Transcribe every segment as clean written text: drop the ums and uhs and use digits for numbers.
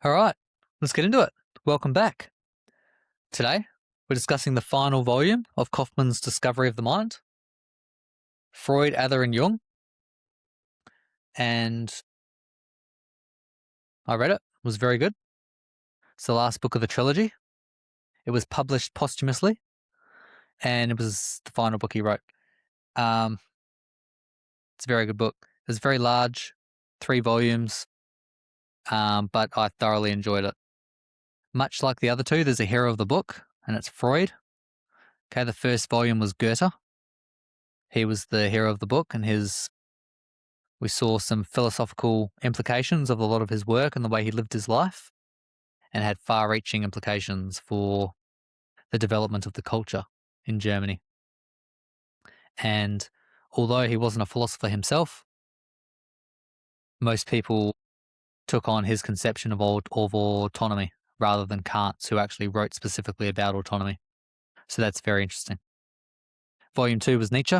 All right, let's get into it. Welcome back. Today, we're discussing the final volume of Kaufman's Discovery of the Mind, Freud, Adler and Jung, and I read it. It was very good. It's the last book of the trilogy. It was published posthumously, and it was the final book he wrote. It's a very good book. It's very large, 3 volumes, but I thoroughly enjoyed it. Much like the other two, there's a hero of the book, and it's Freud. Okay, the first volume was Goethe. He was the hero of the book, and we saw some philosophical implications of a lot of his work and the way he lived his life, and had far-reaching implications for the development of the culture in Germany. And although he wasn't a philosopher himself, most people took on his conception of autonomy rather than Kant's, who actually wrote specifically about autonomy. So that's very interesting. Volume 2 was Nietzsche,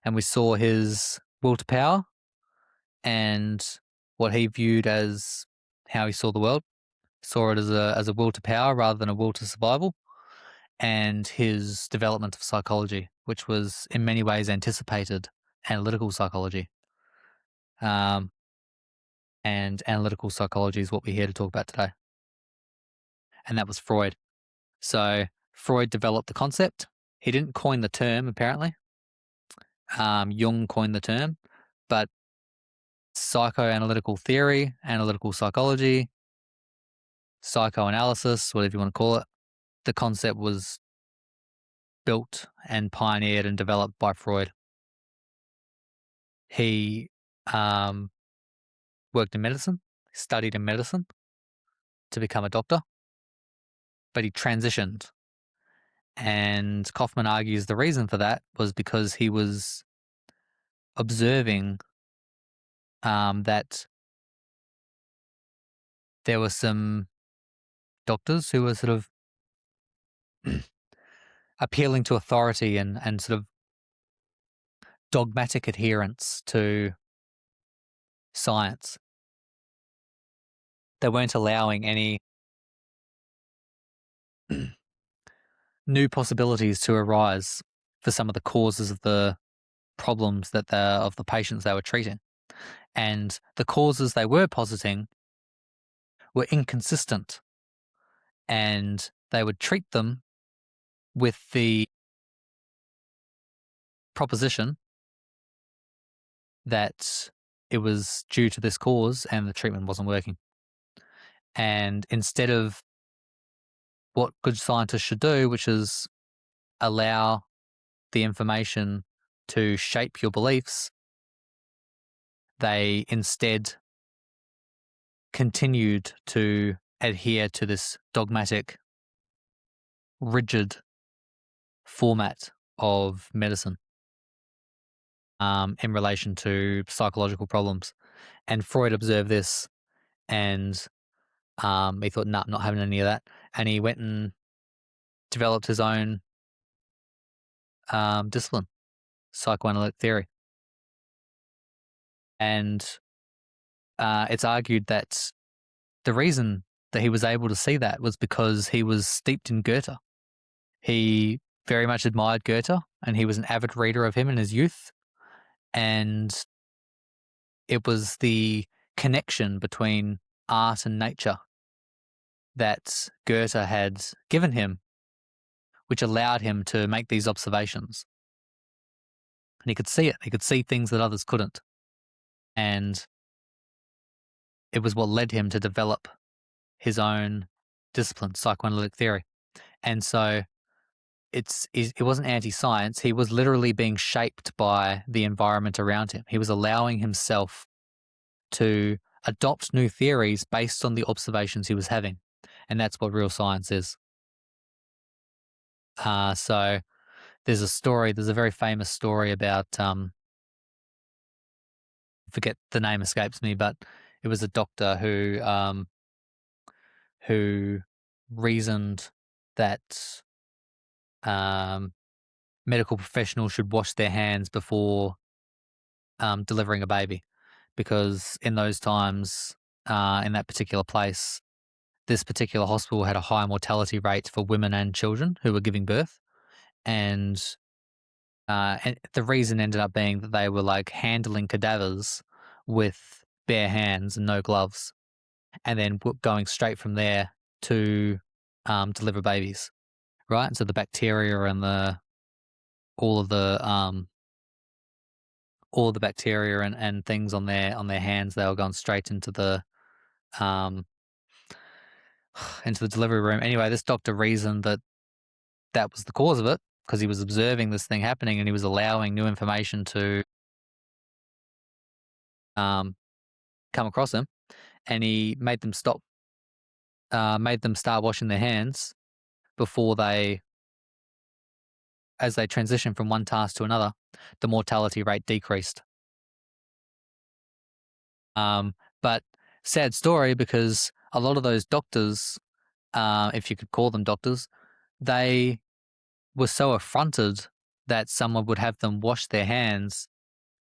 and we saw his will to power and what he viewed as how he saw the world. Saw it as a will to power rather than a will to survival, and his development of psychology, which was in many ways anticipated analytical psychology. And analytical psychology is what we're here to talk about today. And that was Freud. So Freud developed the concept. He didn't coin the term, apparently. Jung coined the term, but psychoanalytical theory, analytical psychology, psychoanalysis, whatever you want to call it, the concept was built and pioneered and developed by Freud. He worked in medicine, studied in medicine to become a doctor, but he transitioned. And Kaufman argues the reason for that was because he was observing that there were some doctors who were sort of appealing to authority and sort of dogmatic adherence to science. They weren't allowing any new possibilities to arise for some of the causes of the problems of the patients they were treating. And the causes they were positing were inconsistent, and they would treat them with the proposition that it was due to this cause and the treatment wasn't working. And instead of what good scientists should do, which is allow the information to shape your beliefs, they instead continued to adhere to this dogmatic, rigid format of medicine in relation to psychological problems. And Freud observed this, and he thought, nah, I'm not having any of that. And he went and developed his own discipline, psychoanalytic theory. And it's argued that the reason that he was able to see that was because he was steeped in Goethe. He very much admired Goethe, and he was an avid reader of him in his youth. And it was the connection between art and nature that Goethe had given him, which allowed him to make these observations. And he could see it. He could see things that others couldn't. And it was what led him to develop his own discipline, psychoanalytic theory. And so it wasn't anti-science. He was literally being shaped by the environment around him. He was allowing himself to adopt new theories based on the observations he was having. And that's what real science is. So there's a very famous story about, forget the name escapes me, but it was a doctor who reasoned that medical professionals should wash their hands before delivering a baby, because in those times, in that particular place, this particular hospital had a high mortality rate for women and children who were giving birth. And the reason ended up being that they were like handling cadavers with bare hands and no gloves, and then going straight from there to deliver babies, right? And so the bacteria and all of the all the bacteria and things on their hands, they were going straight into the um, into the delivery room. Anyway, this doctor reasoned that that was the cause of it because he was observing this thing happening and he was allowing new information to come across him, and he made them start washing their hands before as they transitioned from one task to another, the mortality rate decreased. But sad story, because a lot of those doctors, if you could call them doctors, they were so affronted that someone would have them wash their hands.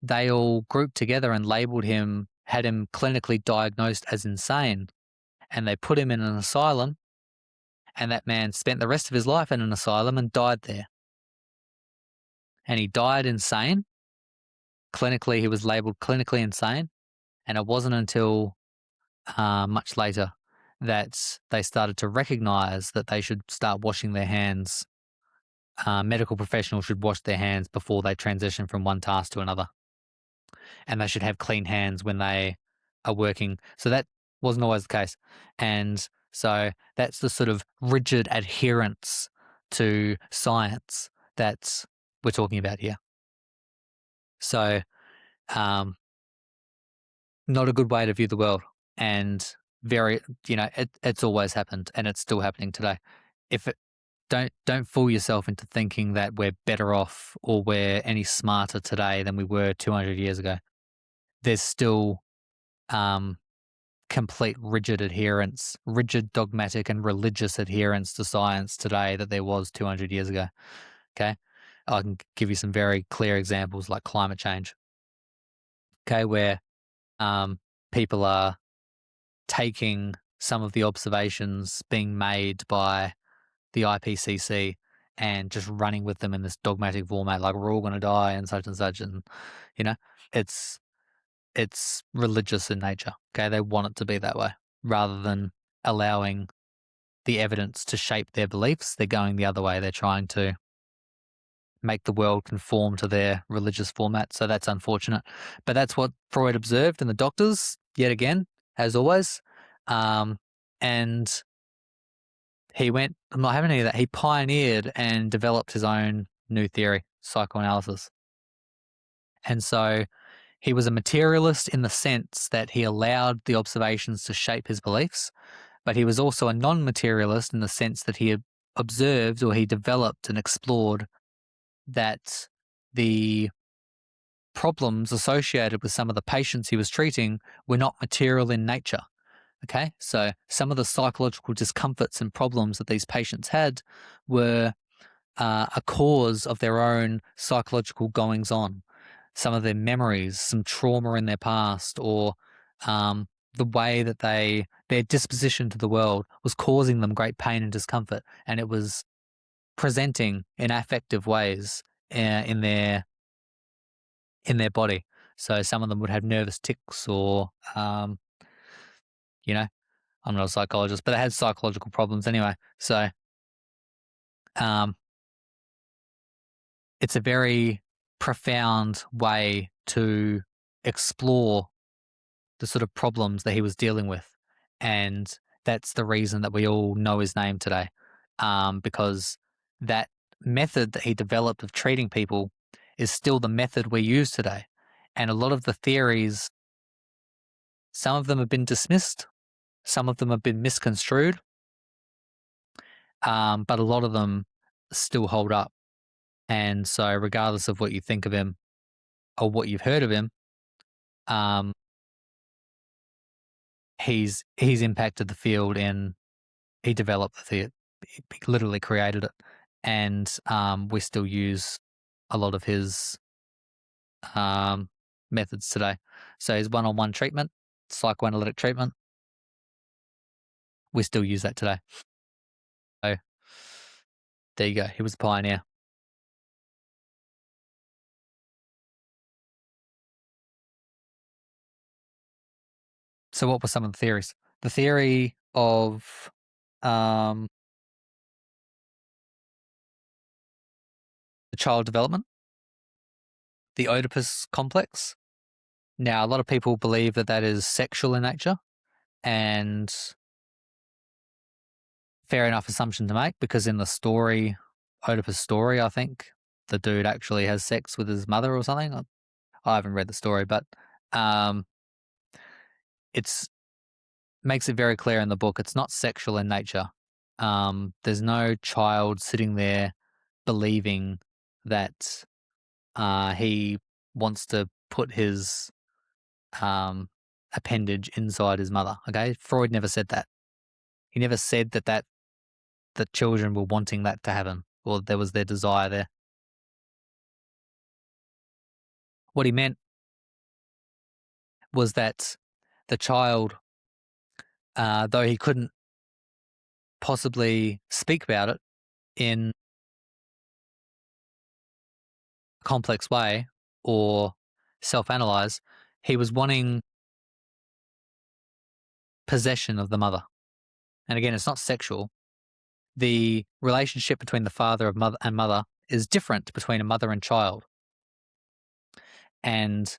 They all grouped together and labeled him, had him clinically diagnosed as insane, and they put him in an asylum, and that man spent the rest of his life in an asylum and died there. And he died insane. Clinically, he was labeled clinically insane, and it wasn't until much later that they started to recognize that they should start washing their hands. Medical professionals should wash their hands before they transition from one task to another, and they should have clean hands when they are working. So that wasn't always the case. And so that's the sort of rigid adherence to science that we're talking about here. So not a good way to view the world, and very, it's always happened and it's still happening today. Don't fool yourself into thinking that we're better off or we're any smarter today than we were 200 years ago. There's still complete rigid dogmatic and religious adherence to science today that there was 200 years ago. Okay. I can give you some very clear examples like climate change. Okay. Where people are taking some of the observations being made by the IPCC and just running with them in this dogmatic format, like we're all going to die and such, and it's religious in nature. Okay, they want it to be that way rather than allowing the evidence to shape their beliefs. They're going the other way. They're trying to make the world conform to their religious format. So that's unfortunate. But that's what Freud observed in the doctors, yet again, as always. And he went, I'm not having any of that. He pioneered and developed his own new theory, psychoanalysis. And so he was a materialist in the sense that he allowed the observations to shape his beliefs, but he was also a non-materialist in the sense that he observed, or he developed and explored, that the problems associated with some of the patients he was treating were not material in nature. Okay, so some of the psychological discomforts and problems that these patients had were a cause of their own psychological goings on, some of their memories, some trauma in their past, or the way that their disposition to the world was causing them great pain and discomfort, and it was presenting in affective ways in their body. So some of them would have nervous tics, or I'm not a psychologist, but they had psychological problems anyway. So it's a very profound way to explore the sort of problems that he was dealing with. And that's the reason that we all know his name today, because that method that he developed of treating people is still the method we use today. And a lot of the theories, some of them have been dismissed, some of them have been misconstrued, but a lot of them still hold up. And so regardless of what you think of him or what you've heard of him, he's impacted the field, and he developed the theory, he literally created it. And we still use a lot of his methods today. So his one-on-one treatment, psychoanalytic treatment, we still use that today. So there you go. He was a pioneer. So what were some of the theories? The theory of the child development, the Oedipus complex. Now, a lot of people believe that that is sexual in nature, and fair enough assumption to make, because in the story, Oedipus' story, I think the dude actually has sex with his mother or something. I haven't read the story, but um, it's makes it very clear in the book it's not sexual in nature. There's no child sitting there believing that he wants to put his appendage inside his mother. Okay, Freud never said that. He never said that children were wanting that to happen, or there was their desire there. What he meant was that the child, though he couldn't possibly speak about it in a complex way or self-analyze, he was wanting possession of the mother. And again, it's not sexual. The relationship between the father of mother and mother is different between a mother and child. And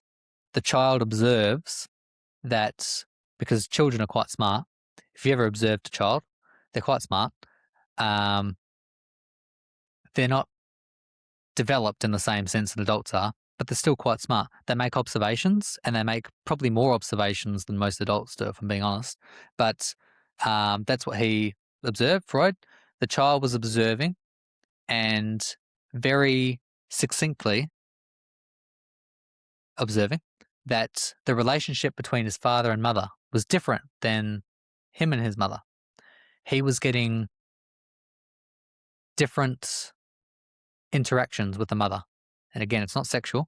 the child observes that, because children are quite smart. If you ever observed a child, they're quite smart. They're not developed in the same sense that adults are, but they're still quite smart. They make observations, and they make probably more observations than most adults do, if I'm being honest. But that's what he observed, Freud. The child was observing and very succinctly observing that the relationship between his father and mother was different than him and his mother. He was getting different interactions with the mother. And again, it's not sexual.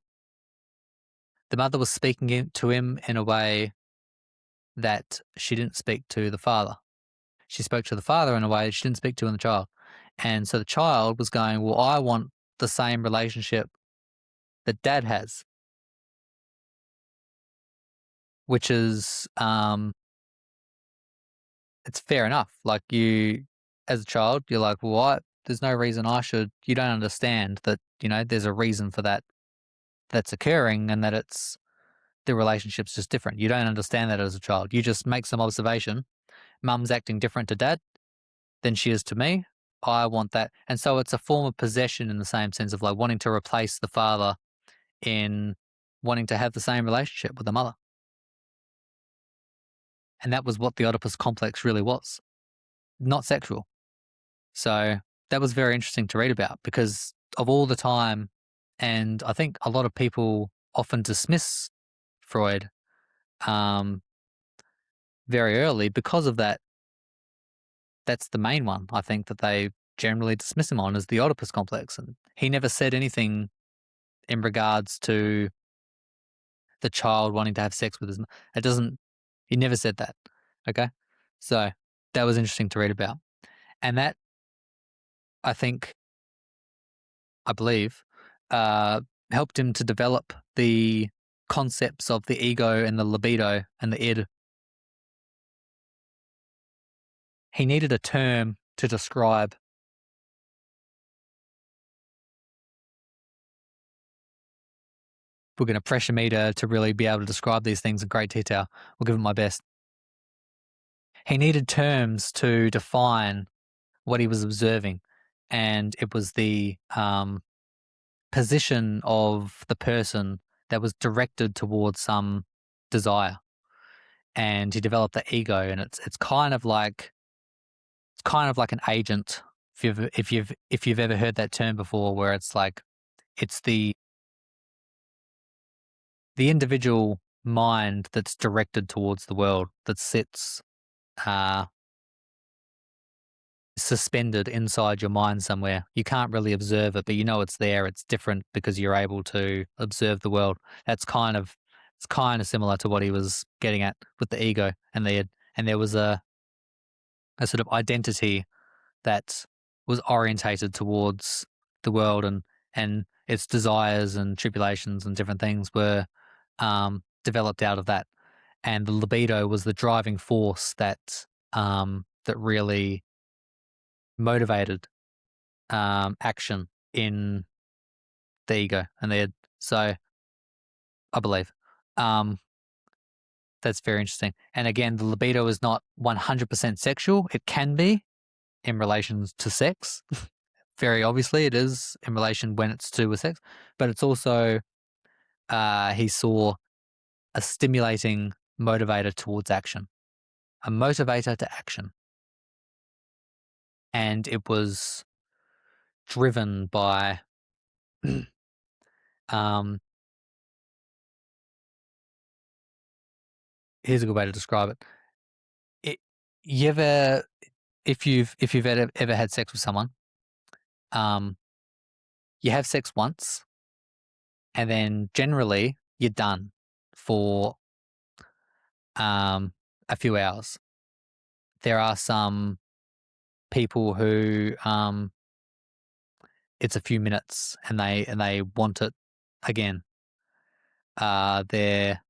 The mother was speaking to him in a way that she didn't speak to the father. She spoke to the father in a way she didn't speak to in the child. And so the child was going, well, I want the same relationship that dad has, which is, it's fair enough. Like, you, as a child, you're like, well, there's no reason I should. You don't understand that, there's a reason for that that's occurring, and that it's, the relationship's just different. You don't understand that as a child. You just make some observation. Mum's acting different to dad than she is to me. I want that. And so it's a form of possession in the same sense of like wanting to replace the father in wanting to have the same relationship with the mother. And that was what the Oedipus complex really was, not sexual. So that was very interesting to read about, because of all the time, and I think a lot of people often dismiss Freud very early because of that. That's the main one, I think, that they generally dismiss him on, is the Oedipus complex. And he never said anything in regards to the child wanting to have sex with his it doesn't, he never said that. Okay. So that was interesting to read about. And that, I think, I believe, helped him to develop the concepts of the ego and the libido and the id. He needed a term to describe. We're going to pressure me to really be able to describe these things in great detail. We'll give it my best. He needed terms to define what he was observing, and it was the position of the person that was directed towards some desire. And he developed the ego, and it's kind of like an agent. If you've ever heard that term before, where it's like it's the individual mind that's directed towards the world, that sits suspended inside your mind somewhere. You can't really observe it, but you know it's there. It's different because you're able to observe the world. It's kind of similar to what he was getting at with the ego and the id. And there was a sort of identity that was orientated towards the world, and its desires and tribulations and different things were developed out of that. And the libido was the driving force that really motivated action in the ego and the head. So I believe that's very interesting. And again, the libido is not 100% sexual. It can be in relation to sex. Very obviously, it is in relation when it's to do with sex, but it's also he saw a stimulating motivator towards action, a motivator to action, and it was driven by um, here's a good way to describe it. You ever, if you've ever had sex with someone, um, you have sex once, and then generally you're done for a few hours. There are some people who it's a few minutes and they want it again. They're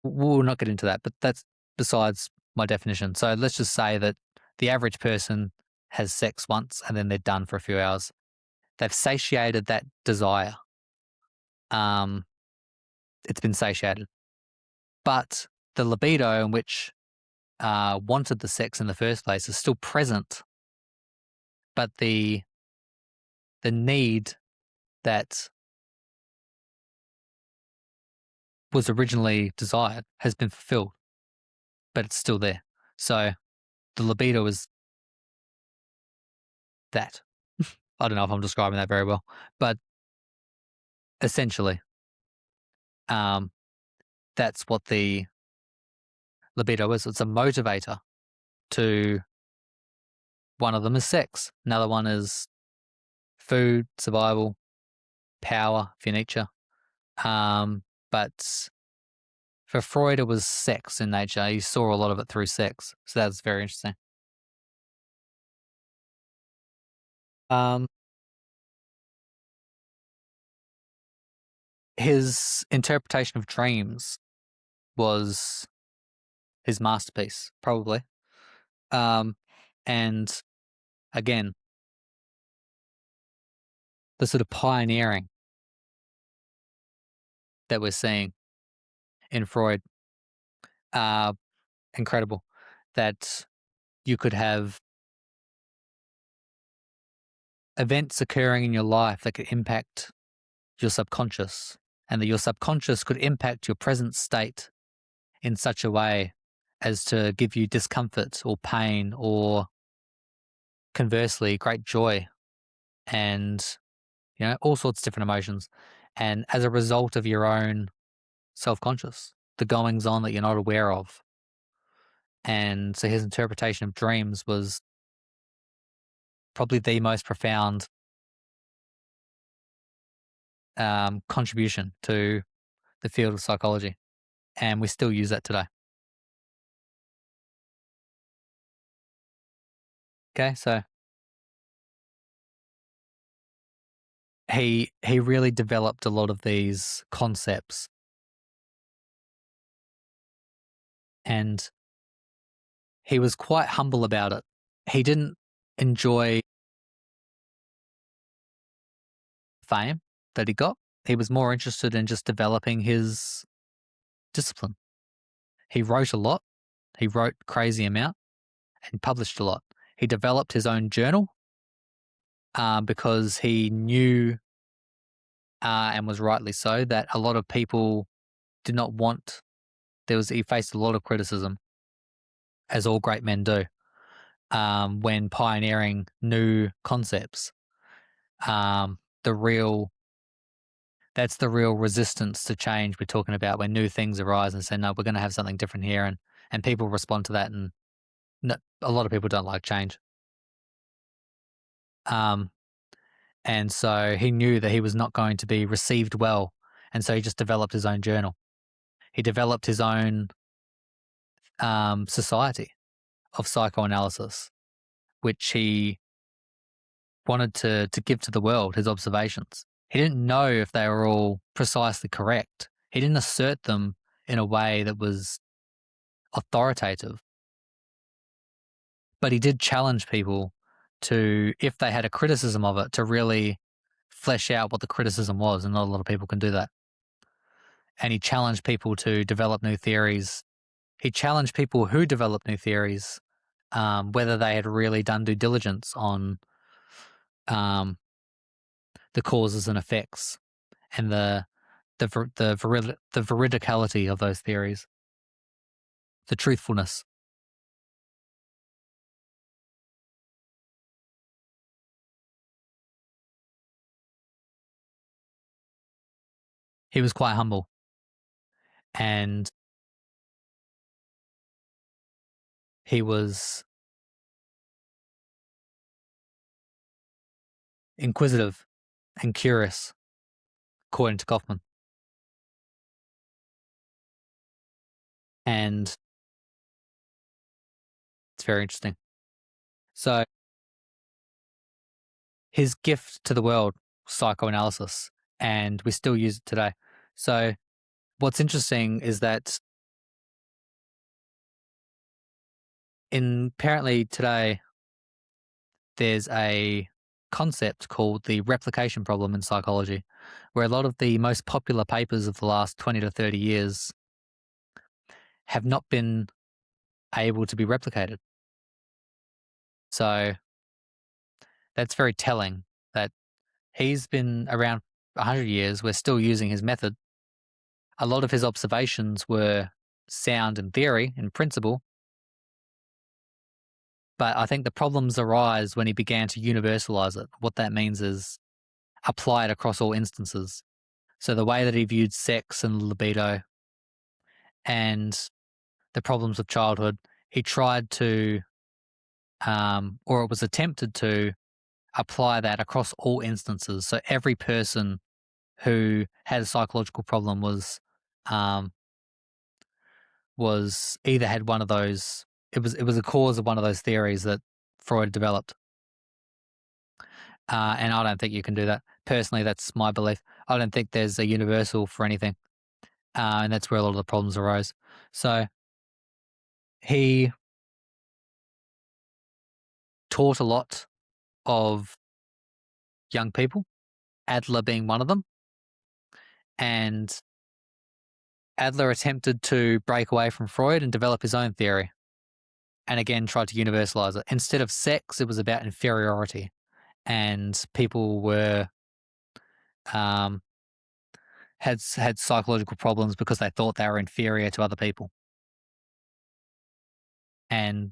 We'll not get into that, but that's besides my definition. So let's just say that the average person has sex once and then they're done for a few hours. They've satiated that desire. Um, it's been satiated, but the libido in which wanted the sex in the first place is still present, but the need that was originally desired has been fulfilled, but it's still there. So the libido is that. I don't know if I'm describing that very well, but essentially, um, that's what the libido is. It's a motivator to one of them is sex. Another one is food, survival, power, for nature. But for Freud, it was sex in nature. He saw a lot of it through sex. So that's very interesting. Um, his interpretation of dreams was his masterpiece, probably. And again, the sort of pioneering that we're seeing in Freud, uh, incredible. That you could have events occurring in your life that could impact your subconscious, and that your subconscious could impact your present state in such a way as to give you discomfort or pain or conversely great joy and all sorts of different emotions. And as a result of your own self-conscious, the goings on that you're not aware of. And so his interpretation of dreams was probably the most profound contribution to the field of psychology. And we still use that today. Okay, so he really developed a lot of these concepts, and he was quite humble about it. He didn't enjoy fame that he got. He was more interested in just developing his discipline. He wrote a lot. He wrote crazy amount and published a lot. He developed his own journal because he knew, and was rightly so, that a lot of people did not want. He faced a lot of criticism, as all great men do, when pioneering new concepts. The real That's the real resistance to change we're talking about, when new things arise and say, no, we're going to have something different here, and people respond to that, and no, a lot of people don't like change. And so he knew that he was not going to be received well, and so he just developed his own journal. He developed his own society of psychoanalysis, which he wanted to give to the world, his observations. He didn't know if they were all precisely correct. He didn't assert them in a way that was authoritative, but he did challenge people to, if they had a criticism of it, to really flesh out what the criticism was, and not a lot of people can do that. And he challenged people to develop new theories. He challenged people who developed new theories, whether they had really done due diligence on the causes and effects and the veridicality of those theories, the truthfulness. He was quite humble and he was inquisitive and curious, according to Kaufman. And it's very interesting. So his gift to the world, psychoanalysis, and we still use it today. So what's interesting is that apparently today there's a concept called the replication problem in psychology, where a lot of the most popular papers of the last 20 to 30 years have not been able to be replicated. So that's very telling that he's been around 100 years. We're still using his method. A lot of his observations were sound in theory, in principle, but I think the problems arise when he began to universalize it. What that means is apply it across all instances. So the way that he viewed sex and libido and the problems of childhood, he tried to, or it was attempted to, apply that across all instances. So every person who had a psychological problem was either had one of those. It was a cause of one of those theories that Freud developed. And I don't think you can do that. Personally, that's my belief. I don't think there's a universal for anything. And that's where a lot of the problems arose. So he taught a lot of young people, Adler being one of them. And Adler attempted to break away from Freud and develop his own theory. And again, tried to universalize it. Instead of sex, it was about inferiority. And people were had psychological problems because they thought they were inferior to other people. And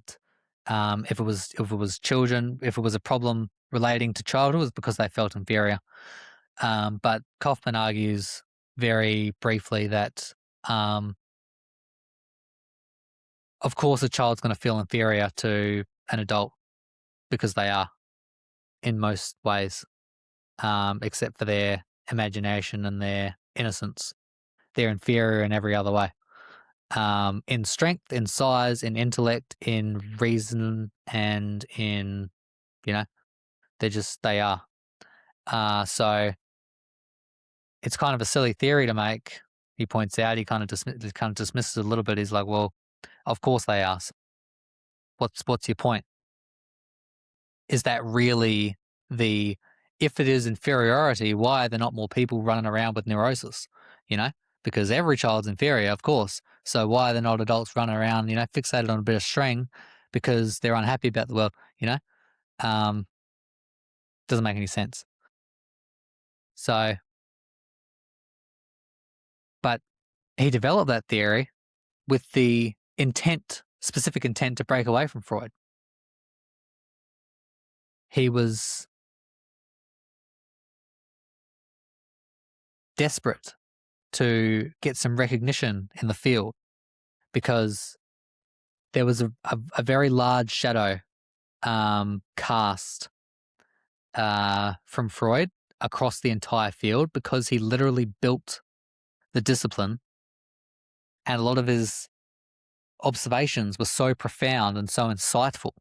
if it was children, if it was a problem relating to childhood, it was because they felt inferior. But Kaufman argues very briefly that, of course, a child's going to feel inferior to an adult because they are in most ways, except for their imagination and their innocence. They're inferior in every other way. In strength, in size, in intellect, in reason, and in, they are. So it's kind of a silly theory to make. He points out, he kind of dismisses it a little bit. He's like, well, of course they are. So what's your point? Is that really if it is inferiority, why are there not more people running around with neurosis? Because every child's inferior, of course. So why are there not adults running around, fixated on a bit of string because they're unhappy about the world, doesn't make any sense. So, but he developed that theory with the specific intent to break away from Freud. He was desperate to get some recognition in the field because there was a very large shadow cast from Freud across the entire field because he literally built the discipline, and a lot of his observations were so profound and so insightful.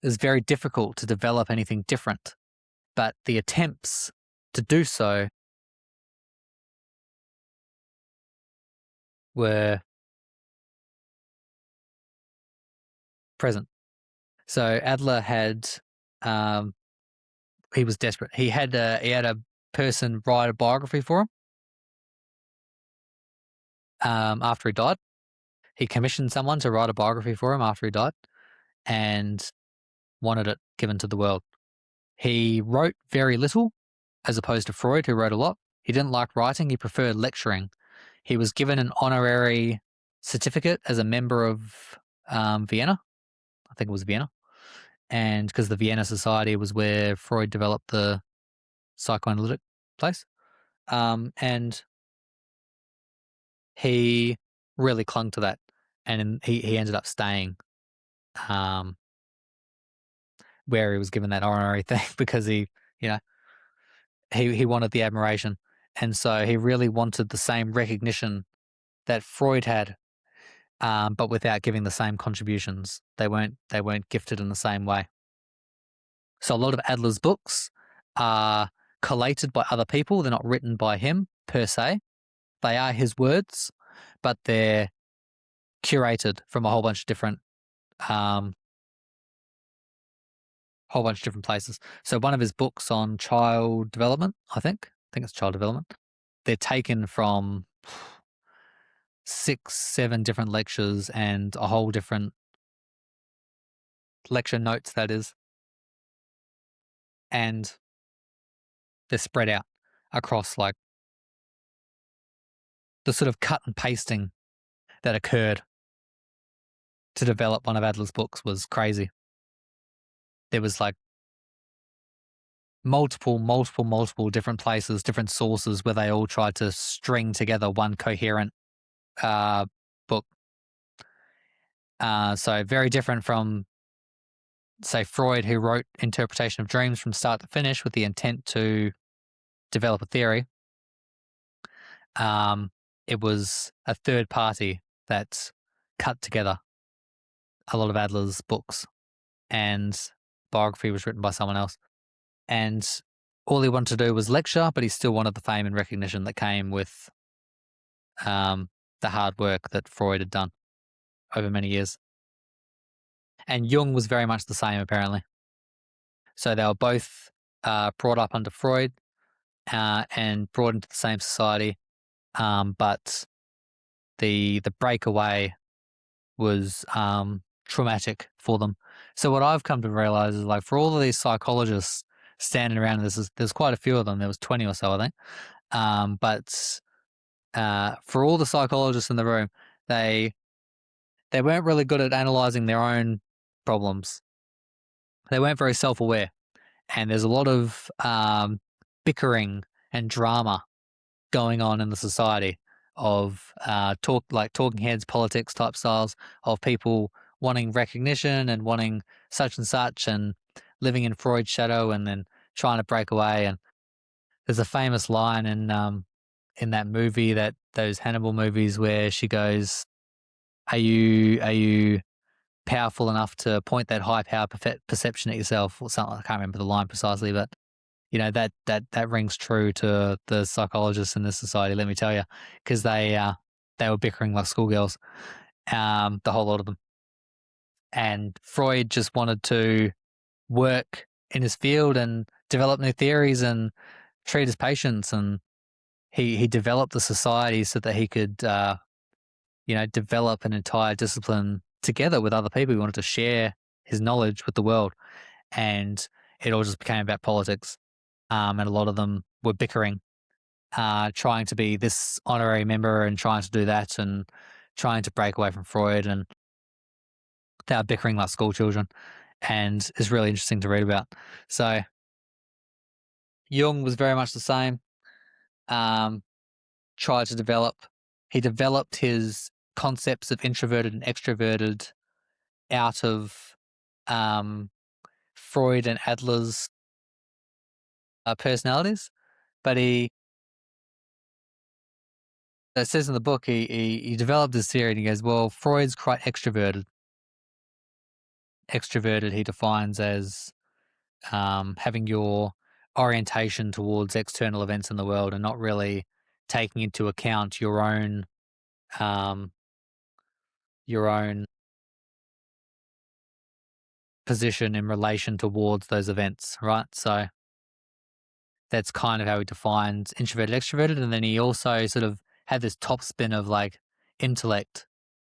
It was very difficult to develop anything different, but the attempts to do so were present. So Adler had, he was desperate. He had a person write a biography for him after he died. He commissioned someone to write a biography for him after he died and wanted it given to the world. He wrote very little, as opposed to Freud, who wrote a lot. He didn't like writing. He preferred lecturing. He was given an honorary certificate as a member of Vienna. I think it was Vienna. And because the Vienna Society was where Freud developed the psychoanalytic place. And he really clung to that. And he ended up staying where he was given that honorary thing because he wanted the admiration. And so he really wanted the same recognition that Freud had, but without giving the same contributions. They weren't gifted in the same way. So a lot of Adler's books are collated by other people. They're not written by him per se. They are his words, but they're curated from a whole bunch of different places. So one of his books on child development, I think it's child development. They're taken from 6, 7 different lectures and a whole different lecture notes, that is. And they're spread out across like the sort of cut and pasting that occurred to develop one of Adler's books was crazy. There was like multiple different places, different sources where they all tried to string together one coherent book. So very different from, say, Freud, who wrote Interpretation of Dreams from start to finish with the intent to develop a theory. It was a third party that cut together a lot of Adler's books, and biography was written by someone else. And all he wanted to do was lecture, but he still wanted the fame and recognition that came with the hard work that Freud had done over many years. And Jung was very much the same, apparently. So they were both brought up under Freud and brought into the same society, but the breakaway was traumatic for them. So what I've come to realize is, like, for all of these psychologists standing around, there's quite a few of them. There was 20 or so, I think. But for all the psychologists in the room, they weren't really good at analyzing their own problems. They weren't very self-aware, and there's a lot of bickering and drama going on in the society of talking heads, politics type styles of people wanting recognition and wanting such and such and living in Freud's shadow and then trying to break away. And there's a famous line in that movie, those Hannibal movies, where she goes, "Are you powerful enough to point that high power perception at yourself?" Or something. I can't remember the line precisely, but that rings true to the psychologists in this society, let me tell you, because they were bickering like schoolgirls, the whole lot of them. And Freud just wanted to work in his field and develop new theories and treat his patients, and he developed the society so that he could develop an entire discipline together with other people. He wanted to share his knowledge with the world, and it all just became about politics. And a lot of them were bickering, trying to be this honorary member and trying to do that and trying to break away from Freud, and they were bickering like school children, and it's really interesting to read about. So Jung was very much the same. Tried to he developed his concepts of introverted and extroverted out of Freud and Adler's personalities, but he It says in the book he developed this theory and he goes, well, Freud's quite extroverted. Extroverted he defines as having your orientation towards external events in the world and not really taking into account um, your own position in relation towards those events, right? So that's kind of how he defines introverted, extroverted. And then he also sort of had this top spin of like intellect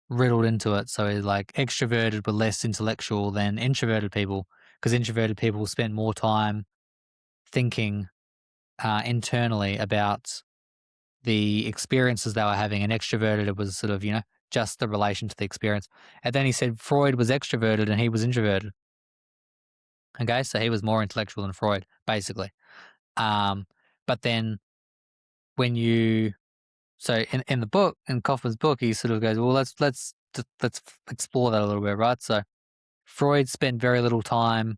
riddled into it. So he's like extroverted were less intellectual than introverted people because introverted people spent more time thinking internally about the experiences they were having, and extroverted it was sort of, just the relation to the experience. And then he said Freud was extroverted and he was introverted. Okay, so he was more intellectual than Freud, basically. But then when you so in the book, in Kaufman's book, he sort of goes, well, let's explore that a little bit, right? So Freud spent very little time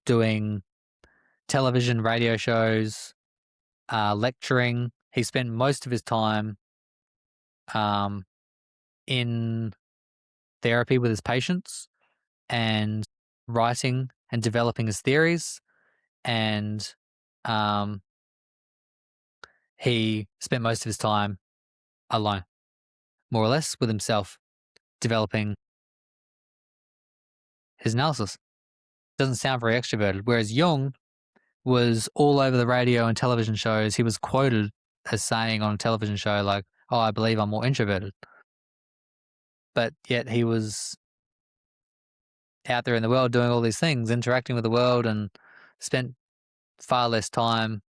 doing television, radio shows, lecturing. He spent most of his time um, in therapy with his patients and writing and developing his theories. And um, he spent most of his time alone, more or less, with himself, developing his analysis. Doesn't sound very extroverted. Whereas Jung was all over the radio and television shows. He was quoted as saying on a television show, like, oh, I believe I'm more introverted. But yet he was out there in the world doing all these things, interacting with the world, and spent far less time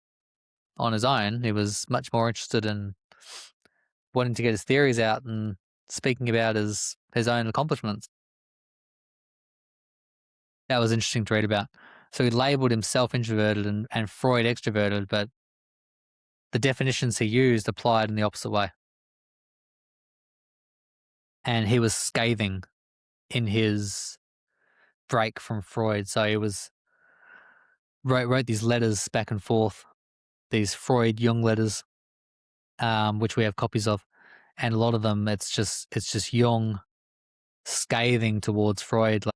on his own. He was much more interested in wanting to get his theories out and speaking about his own accomplishments. That was interesting to read about. So he labeled himself introverted and Freud extroverted, but the definitions he used applied in the opposite way. And he was scathing in his break from Freud. So he wrote these letters back and forth, these Freud Jung letters, which we have copies of, and a lot of them it's just Jung scathing towards Freud. Like,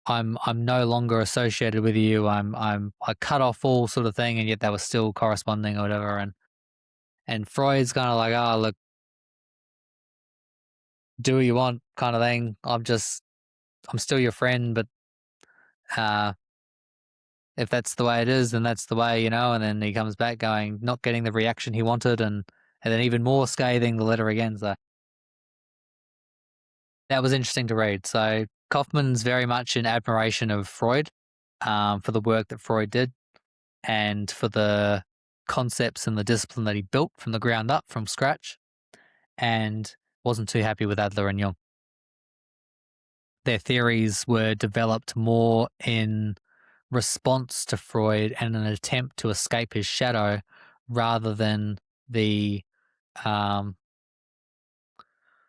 I'm no longer associated with you. I cut off all sort of thing, and yet they were still corresponding or whatever. And Freud's kind of like, oh look, do what you want, kind of thing. I'm still your friend, but uh, if that's the way it is, then that's the way, And then he comes back going, not getting the reaction he wanted, and then even more scathing the letter again. So that was interesting to read. So Kaufman's very much in admiration of Freud for the work that Freud did and for the concepts and the discipline that he built from the ground up, from scratch, and wasn't too happy with Adler and Jung. Their theories were developed more in response to Freud and an attempt to escape his shadow rather than the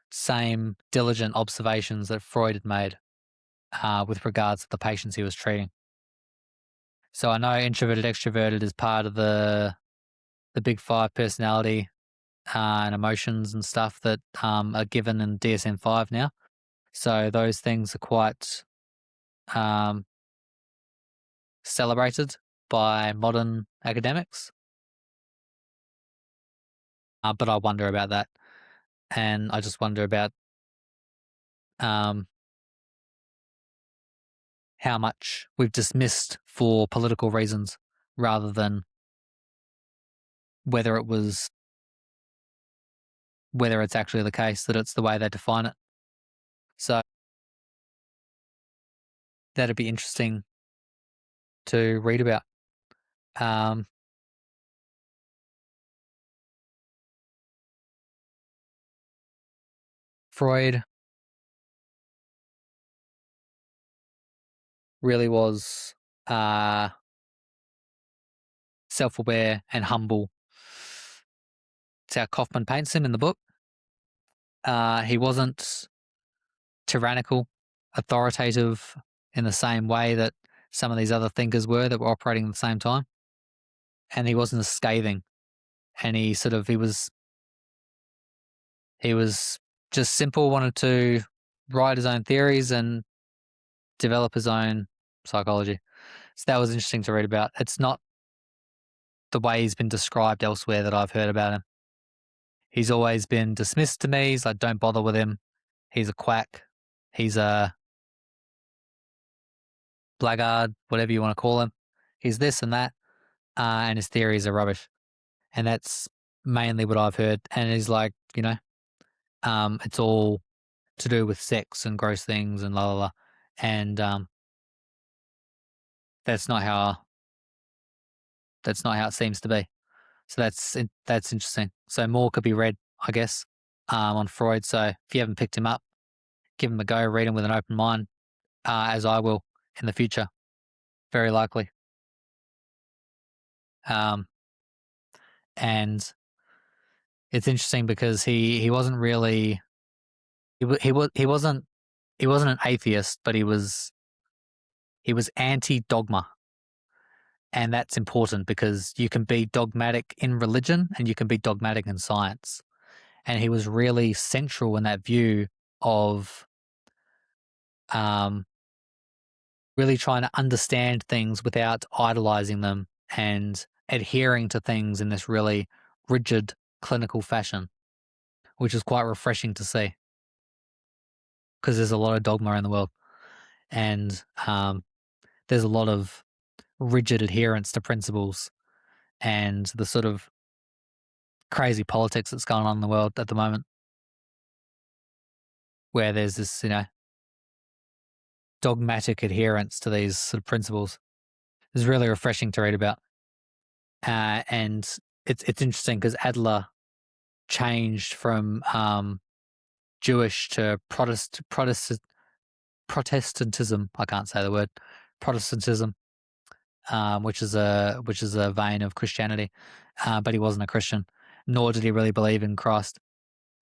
same diligent observations that Freud had made with regards to the patients he was treating. So I know introverted, extroverted is part of the big five personality and emotions and stuff that are given in DSM-5 now. So those things are quite celebrated by modern academics. But I wonder about that. And I just wonder about how much we've dismissed for political reasons rather than whether it's actually the case that it's the way they define it. So that'd be interesting to read about. Freud really was self-aware and humble. It's how Kaufman paints him in the book. He wasn't tyrannical, authoritative in the same way that some of these other thinkers were that were operating at the same time. And he wasn't as scathing and he was just simple, wanted to write his own theories and develop his own psychology. So that was interesting to read about. It's not the way he's been described elsewhere that I've heard about him. He's always been dismissed to me. He's like, don't bother with him. He's a quack. He's a blackguard, whatever you want to call him. He's this and that. And his theories are rubbish. And that's mainly what I've heard. And he's like, it's all to do with sex and gross things and la la la. And that's not how it seems to be. So that's interesting. So more could be read, I guess, on Freud. So if you haven't picked him up, give him a go, read him with an open mind, as I will in the future, very likely. And it's interesting because he wasn't really he wasn't an atheist, but he was anti-dogma. And that's important because you can be dogmatic in religion and you can be dogmatic in science. And he was really central in that view of really trying to understand things without idolizing them and adhering to things in this really rigid clinical fashion, which is quite refreshing to see because there's a lot of dogma in the world and there's a lot of rigid adherence to principles and the sort of crazy politics that's going on in the world at the moment where there's this, dogmatic adherence to these sort of principles. It's really refreshing to read about. And it's interesting because Adler changed from Jewish to Protestantism. I can't say the word Protestantism, which is a vein of Christianity. But he wasn't a Christian, nor did he really believe in Christ.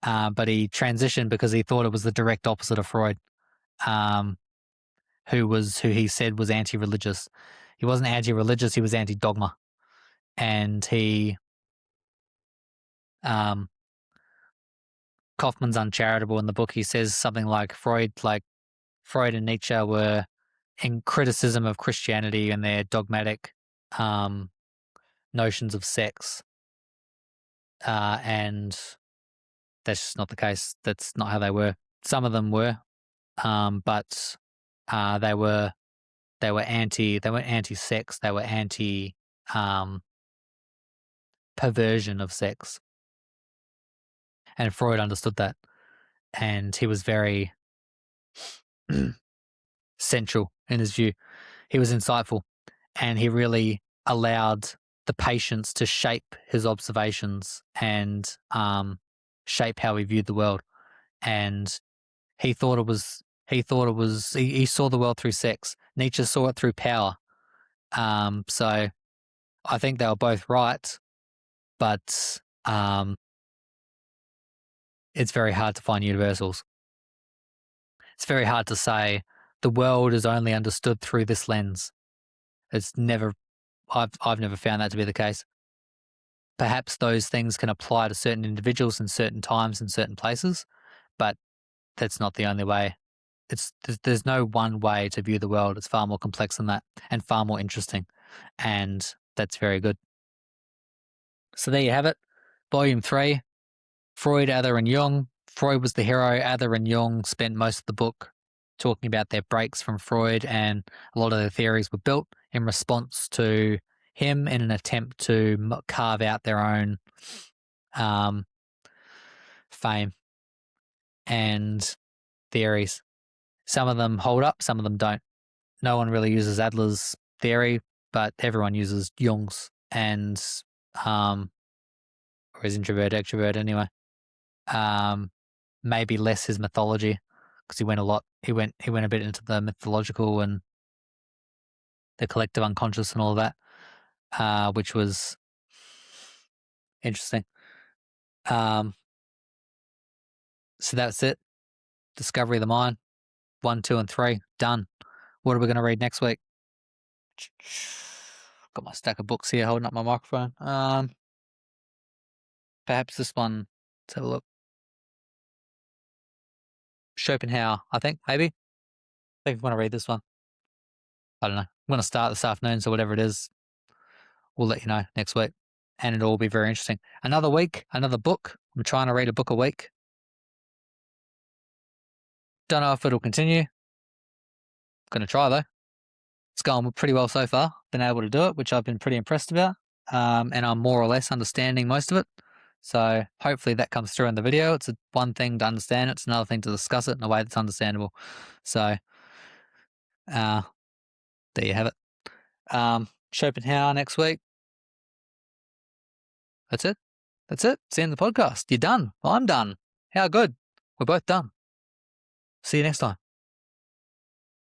But he transitioned because he thought it was the direct opposite of Freud, who he said was anti-religious. He wasn't anti-religious; he was anti-dogma, and he Kaufman's uncharitable in the book. He says something like Freud and Nietzsche were in criticism of Christianity and their dogmatic notions of sex, and that's just not the case. That's not how they were. Some of them were, but they were anti. They weren't anti-sex. They were anti perversion of sex, and Freud understood that, and he was very central in his view. He was insightful, and he really allowed the patients to shape his observations and shape how he viewed the world. And he thought it was he saw the world through sex. Nietzsche saw it through power. So I think they were both right, but it's very hard to find universals. It's very hard to say the world is only understood through this lens. It's never I've never found that to be the case. Perhaps those things can apply to certain individuals in certain times and certain places, but that's not the only way. There's no one way to view the world. It's far more complex than that and far more interesting, and that's very good. So there you have it. Volume 3, Freud, Adler and Jung. Freud was the hero. Adler and Jung spent most of the book talking about their breaks from Freud, and a lot of their theories were built in response to him in an attempt to carve out their own fame and theories. Some of them hold up, some of them don't. No one really uses Adler's theory, but everyone uses Jung's and or his introvert, extrovert anyway. Maybe less his mythology because he went a bit into the mythological and the collective unconscious and all of that, which was interesting. So that's it. Discovery of the Mind, 1, 2, and 3, done. What are we going to read next week? Got my stack of books here holding up my microphone. Perhaps this one. Let's have a look. Schopenhauer, I think, maybe. I think I want to read this one. I don't know. I'm going to start this afternoon, so whatever it is, we'll let you know next week. And it'll all be very interesting. Another week, another book. I'm trying to read a book a week. Don't know if it'll continue. Going to try, though. It's going pretty well so far. Been able to do it, which I've been pretty impressed about. And I'm more or less understanding most of it. So hopefully that comes through in the video. It's one thing to understand it. It's another thing to discuss it in a way that's understandable. So there you have it. Schopenhauer next week. That's it. That's it. It's the end of the podcast. You're done. I'm done. How good. We're both done. See you next time.